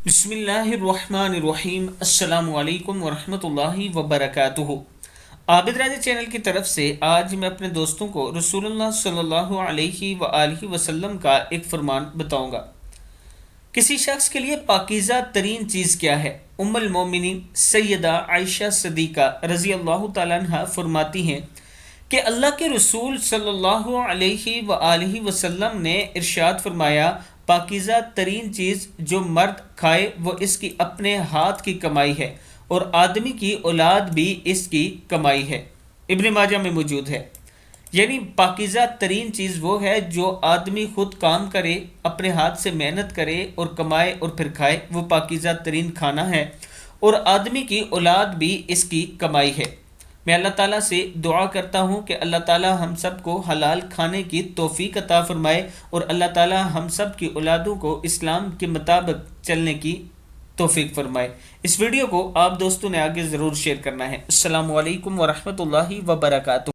بسم اللہ الرحمن الرحیم، السلام علیکم ورحمۃ اللہ وبرکاتہ۔ عابد راجہ چینل کی طرف سے آج میں اپنے دوستوں کو رسول اللہ صلی اللہ علیہ وآلہ وسلم کا ایک فرمان بتاؤں گا۔ کسی شخص کے لیے پاکیزہ ترین چیز کیا ہے؟ ام المومنین سیدہ عائشہ صدیقہ رضی اللہ تعالیٰ عنہ فرماتی ہیں کہ اللہ کے رسول صلی اللہ علیہ وآلہ وسلم نے ارشاد فرمایا، پاکیزہ ترین چیز جو مرد کھائے وہ اس کی اپنے ہاتھ کی کمائی ہے، اور آدمی کی اولاد بھی اس کی کمائی ہے۔ ابن ماجہ میں موجود ہے۔ یعنی پاکیزہ ترین چیز وہ ہے جو آدمی خود کام کرے، اپنے ہاتھ سے محنت کرے اور کمائے اور پھر کھائے، وہ پاکیزہ ترین کھانا ہے، اور آدمی کی اولاد بھی اس کی کمائی ہے۔ میں اللہ تعالیٰ سے دعا کرتا ہوں کہ اللہ تعالیٰ ہم سب کو حلال کھانے کی توفیق عطا فرمائے، اور اللہ تعالیٰ ہم سب کی اولادوں کو اسلام کے مطابق چلنے کی توفیق فرمائے۔ اس ویڈیو کو آپ دوستوں نے آگے ضرور شیئر کرنا ہے۔ السلام علیکم ورحمۃ اللہ وبرکاتہ۔